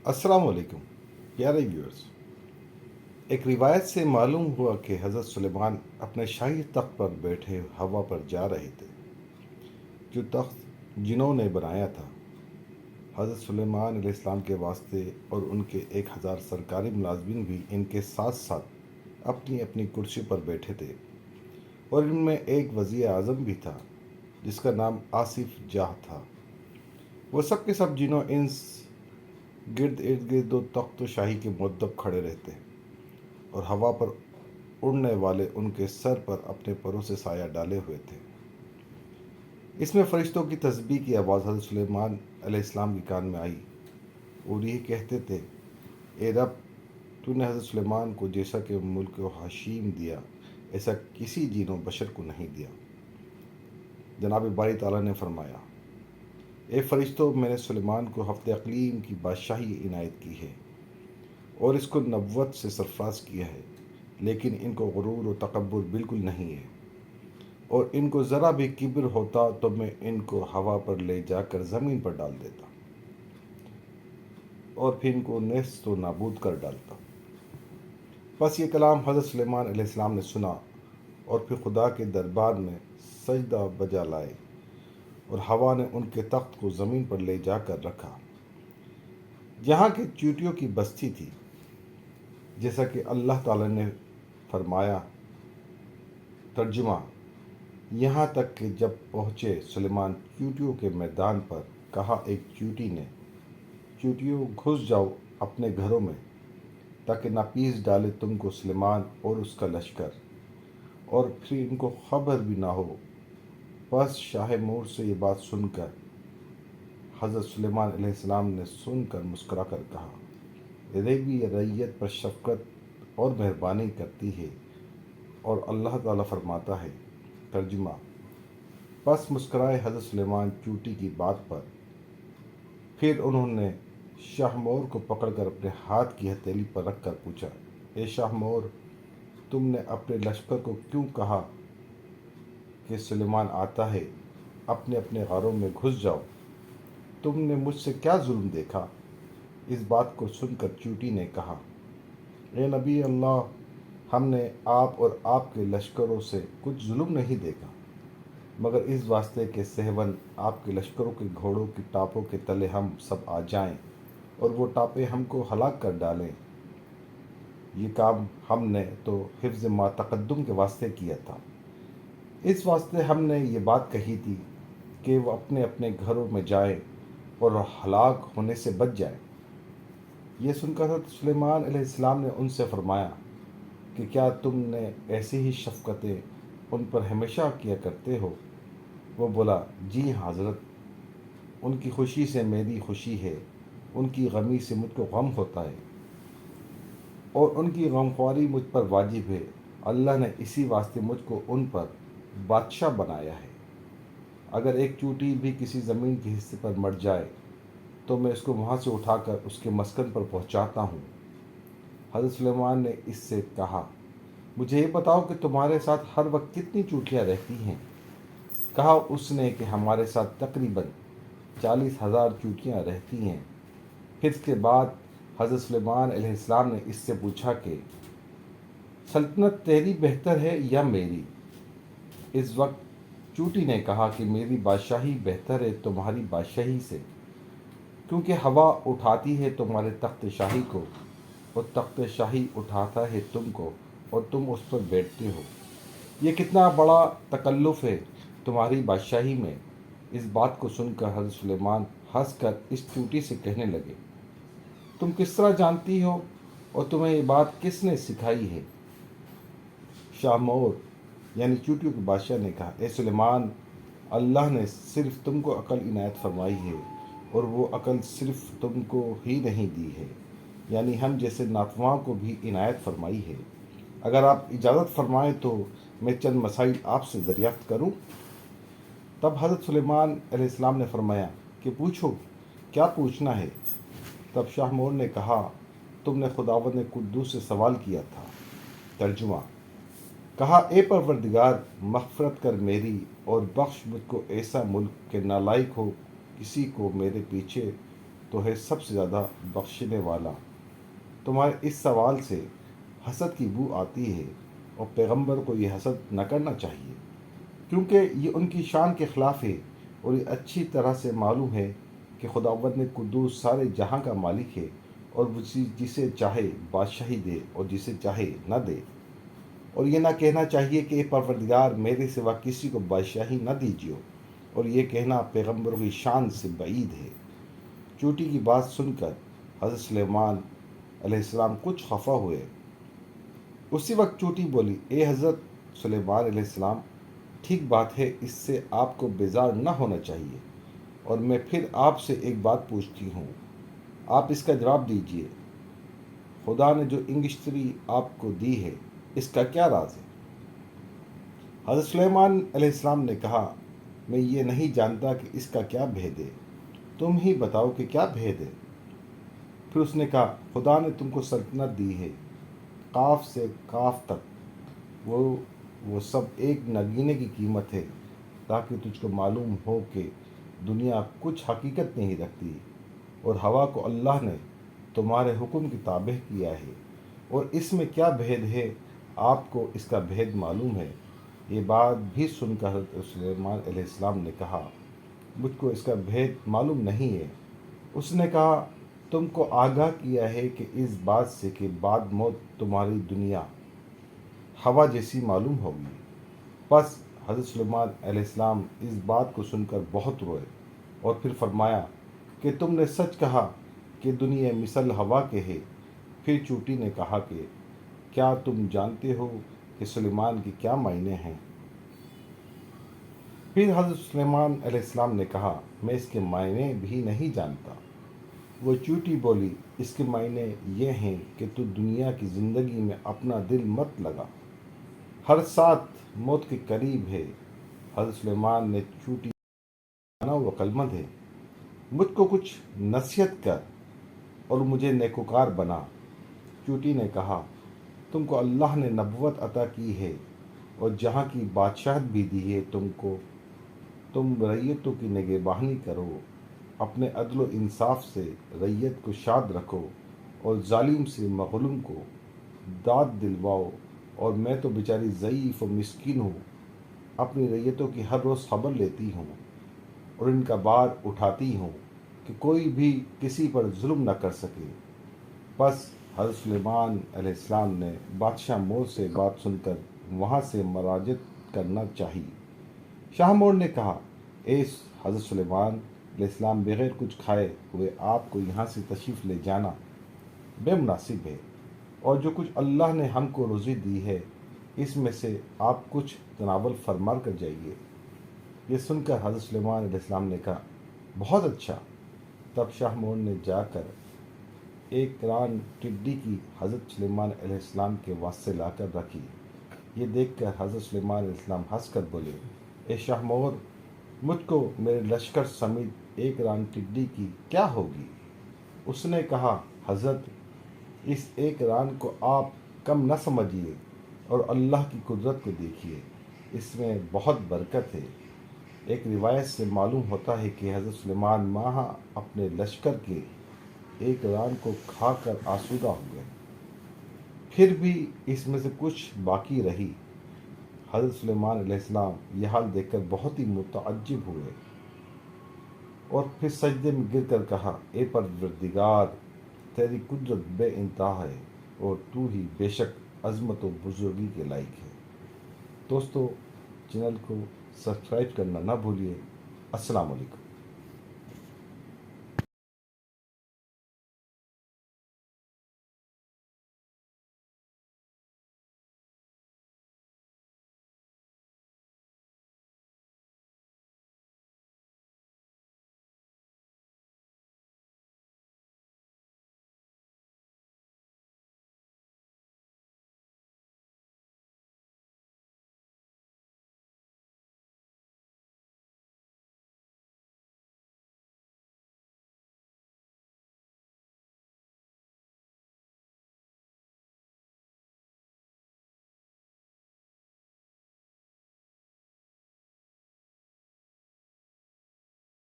अस्सलाम वालेकुम प्यारे व्यूअर्स। एक रिवायत से मालूम हुआ कि हज़रत सुलेमान अपने शाही तख्त पर बैठे हवा पर जा रहे थे, जो तख्त जिन्होंने बनाया था। हज़रत सुलेमान अलैहिस्सलाम के वास्ते और उनके 1000 सरकारी मुलाजमीन भी इनके साथ साथ अपनी अपनी कुर्सी पर बैठे थे, और इनमें एक वज़ीर आज़म भी था जिसका नाम आसिफ जाह था। वो सब के सब जिन्हों इन गिर्द इर्द गिर्द दो तख्त शाही के मुअद्दब खड़े रहते और हवा पर उड़ने वाले उनके सर पर अपने परों से साया डाले हुए थे। इसमें फरिश्तों की तस्बीह की आवाज़ हज़रत सुलेमान अलैहिस्सलाम के कान में आई और ये कहते थे, ए रब, तूने हज़रत सुलेमान को जैसा कि मुल्क को हाशिम दिया, ऐसा किसी जीनो बशर को नहीं दिया। जनाब बारी ताला ने फरमाया, ए फरिश्तों, मैंने सुलेमान को हफ्ते अक़लीम की बादशाही इनायत की है और इसको नबुव्वत से सरफराज किया है, लेकिन इनको गुरूर और तकब्बुर बिल्कुल नहीं है, और इनको ज़रा भी किब्र होता तो मैं इनको हवा पर ले जाकर ज़मीन पर डाल देता और फिर इनको नेस्त व नाबूद कर डालता। बस ये कलाम हज़रत सुलेमान अलैहिस्सलाम ने सुना और फिर खुदा के दरबार में सजदा बजा लाए, और हवा ने उनके तख्त को ज़मीन पर ले जाकर रखा जहाँ की चींटियों की बस्ती थी, जैसा कि अल्लाह ताला ने फरमाया। तर्जुमा, यहाँ तक कि जब पहुँचे सुलेमान चींटियों के मैदान पर, कहा एक चींटी ने, चींटियों घुस जाओ अपने घरों में, ताकि नापीस डाले तुमको सुलेमान और उसका लश्कर, और फिर इनको खबर भी ना हो। बस शाह मोर से ये बात सुनकर हज़रत सुलेमान अलैहिस्सलाम ने सुनकर मुस्कुरा कर कहा, रेबी रैयत पर शफ़क़त और मेहरबानी करती है, और अल्लाह ताला फरमाता है। तर्जुमा, बस मुस्कुराए हज़रत सुलेमान चूटी की बात पर। फिर उन्होंने शाह मोर को पकड़कर अपने हाथ की हथेली पर रख कर पूछा, ए शाह मोर, तुमने अपने लश्कर को क्यों कहा कि सुलेमान आता है, अपने अपने घरों में घुस जाओ, तुमने मुझसे क्या जुल्म देखा? इस बात को सुनकर चूटी ने कहा, ए नबी अल्लाह, हमने आप और आपके लश्करों से कुछ जुल्म नहीं देखा, मगर इस वास्ते के सहवन आपके लश्करों के घोड़ों की टापों के तले हम सब आ जाएं और वो टापे हमको हलाक कर डालें। ये काम हमने तो हिफ्ज़ मा तक़द्दुम के वास्ते किया था। इस वास्ते हमने ये बात कही थी कि वो अपने अपने घरों में जाए और हलाक होने से बच जाए। ये सुनकर हज़रत सुलेमान अलैहिस्सलाम ने उनसे फरमाया कि क्या तुमने ऐसी ही शफ़क़तें उन पर हमेशा किया करते हो? वो बोला, जी हाँ हज़रत, उनकी खुशी से मेरी खुशी है, उनकी गमी से मुझको गम होता है, और उनकी गमख्वारी मुझ पर वाजिब है। अल्लाह ने इसी वास्ते मुझको उन पर बादशाह बनाया है। अगर एक चूटी भी किसी ज़मीन के हिस्से पर मर जाए तो मैं उसको वहाँ से उठाकर उसके मस्कन पर पहुँचाता हूँ। हज़रत सुलेमान ने इससे कहा, मुझे ये बताओ कि तुम्हारे साथ हर वक्त कितनी चूटियाँ रहती हैं? कहा उसने कि हमारे साथ तकरीबन 40,000 चूटियाँ रहती हैं। फिर इसके बाद हज़रत सुलेमान अलैहिस्सलाम ने इससे पूछा कि सल्तनत तेरी बेहतर है या मेरी? इस वक्त चूटी ने कहा कि मेरी बादशाही बेहतर है तुम्हारी बादशाही से, क्योंकि हवा उठाती है तुम्हारे तख्त शाही को और तख्त शाही उठाता है तुमको और तुम उस पर बैठते हो। ये कितना बड़ा तकल्लुफ़ है तुम्हारी बादशाही में। इस बात को सुनकर हज़रत सुलेमान हंसकर इस चूटी से कहने लगे, तुम किस तरह जानती हो और तुम्हें ये बात किसने सिखाई है? शाह मोर यानी चूटियों के बादशाह ने कहा, ए सुलेमान, अल्लाह ने सिर्फ तुमको अकल इनायत फरमाई है, और वो अकल सिर्फ तुमको ही नहीं दी है, यानी हम जैसे नातवाओं को भी इनायत फरमाई है। अगर आप इजाज़त फरमाएं तो मैं चंद मसाइल आपसे दरियाफ्त करूं। तब हज़रत सुलेमान अलैहिस्सलाम ने फरमाया कि पूछो, क्या पूछना है? तब शाह मोर ने कहा, तुमने खुदावंद ने कुद्दूस से सवाल किया था। तर्जुमा, कहा, ए परवरदिगार, मग़फ़िरत कर मेरी और बख्श मुझको ऐसा मुल्क के नालायक हो किसी को मेरे पीछे تو ہے سب سے زیادہ بخشنے والا۔ تمہارے اس سوال سے حسد کی بو آتی ہے، اور پیغمبر کو یہ حسد نہ کرنا چاہیے، کیونکہ یہ ان کی شان کے خلاف ہے، اور یہ اچھی طرح سے معلوم ہے کہ خداوند قدوس سارے جہاں کا مالک ہے، اور وہ جسے چاہے بادشاہی دے اور جسے چاہے نہ دے۔ اور یہ نہ کہنا چاہیے کہ اے پروردگار میرے سوا کسی کو بادشاہی نہ دیجیے، اور یہ کہنا پیغمبروں کی شان سے بعید ہے۔ چوٹی کی بات سن کر حضرت سلیمان علیہ السلام کچھ خفا ہوئے۔ اسی وقت چوٹی بولی، اے حضرت سلیمان علیہ السلام، ٹھیک بات ہے، اس سے آپ کو بیزار نہ ہونا چاہیے، اور میں پھر آپ سے ایک بات پوچھتی ہوں، آپ اس کا جواب دیجیے۔ خدا نے جو انگشتری آپ کو دی ہے، اس کا کیا راز ہے؟ حضرت سلیمان علیہ السلام نے کہا، میں یہ نہیں جانتا کہ اس کا کیا بھید ہے، تم ہی بتاؤ کہ کیا بھید ہے۔ پھر اس نے کہا، خدا نے تم کو سلطنت دی ہے، قاف سے کاف تک، وہ سب ایک نگینے کی قیمت ہے، تاکہ تجھ کو معلوم ہو کہ دنیا کچھ حقیقت نہیں رکھتی، اور ہوا کو اللہ نے تمہارے حکم کی تابع کیا ہے، اور اس میں کیا بھید ہے، آپ کو اس کا بھید معلوم ہے۔ یہ بات بھی سن کر حضرت سلیمان علیہ السلام نے کہا، مجھ کو اس کا بھید معلوم نہیں ہے۔ اس نے کہا، تم کو آگاہ کیا ہے کہ اس بات سے کہ بعد موت تمہاری دنیا ہوا جیسی معلوم ہوگی۔ پس حضرت سلیمان علیہ السلام اس بات کو سن کر بہت روئے، اور پھر فرمایا کہ تم نے سچ کہا کہ دنیا مثل ہوا کے ہے۔ پھر چوٹی نے کہا کہ کیا تم جانتے ہو کہ سلیمان کے کیا معنی ہیں؟ پھر حضرت سلیمان علیہ السلام نے کہا، میں اس کے معنی بھی نہیں جانتا۔ وہ چوٹی بولی، اس کے معنی یہ ہیں کہ تو دنیا کی زندگی میں اپنا دل مت لگا، ہر ساتھ موت کے قریب ہے۔ حضرت سلیمان نے چوٹی جانا وہ عقلمند ہے، مجھ کو کچھ نصیحت کر اور مجھے نیکوکار بنا۔ چوٹی نے کہا، تم کو اللہ نے نبوت عطا کی ہے، اور جہاں کی بادشاہت بھی دی ہے تم کو، تم رعیتوں کی نگہبانی کرو، اپنے عدل و انصاف سے رعیت کو شاد رکھو، اور ظالم سے مظلوم کو داد دلواؤ۔ اور میں تو بیچاری ضعیف و مسکین ہوں، اپنی رعیتوں کی ہر روز خبر لیتی ہوں، اور ان کا بار اٹھاتی ہوں کہ کوئی بھی کسی پر ظلم نہ کر سکے۔ بس حضرت سلیمان علیہ السلام نے بادشاہ مور سے بات سن کر وہاں سے مراجعت کرنا چاہی۔ شاہ مور نے کہا، اے حضرت سلیمان علیہ السلام، بغیر کچھ کھائے ہوئے آپ کو یہاں سے تشریف لے جانا بے مناسب ہے، اور جو کچھ اللہ نے ہم کو روزی دی ہے اس میں سے آپ کچھ تناول فرما کر جائیے۔ یہ سن کر حضرت سلیمان علیہ السلام نے کہا، بہت اچھا۔ تب شاہ مور نے جا کر ایک ران ٹڈی کی حضرت سلیمان علیہ السلام کے واسطے لا کر رکھی۔ یہ دیکھ کر حضرت سلیمان علیہ السلام ہنس کر بولے، اے شاہ مور، مجھ کو میرے لشکر سمیت ایک ران ٹڈی کی کیا ہوگی؟ اس نے کہا، حضرت، اس ایک ران کو آپ کم نہ سمجھیے، اور اللہ کی قدرت کو دیکھیے، اس میں بہت برکت ہے۔ ایک روایت سے معلوم ہوتا ہے کہ حضرت سلیمان ماہ اپنے لشکر کے ایک ران کو کھا کر آسودہ ہو گئے، پھر بھی اس میں سے کچھ باقی رہی۔ حضرت سلیمان علیہ السلام یہ حال دیکھ کر بہت ہی متعجب ہوئے، اور پھر سجدے میں گر کر کہا، اے پروردگار، تیری قدرت بے انتہا ہے، اور تو ہی بے شک عظمت و بزرگی کے لائق ہے۔ دوستو، چینل کو سبسکرائب کرنا نہ بھولیے۔ السلام علیکم۔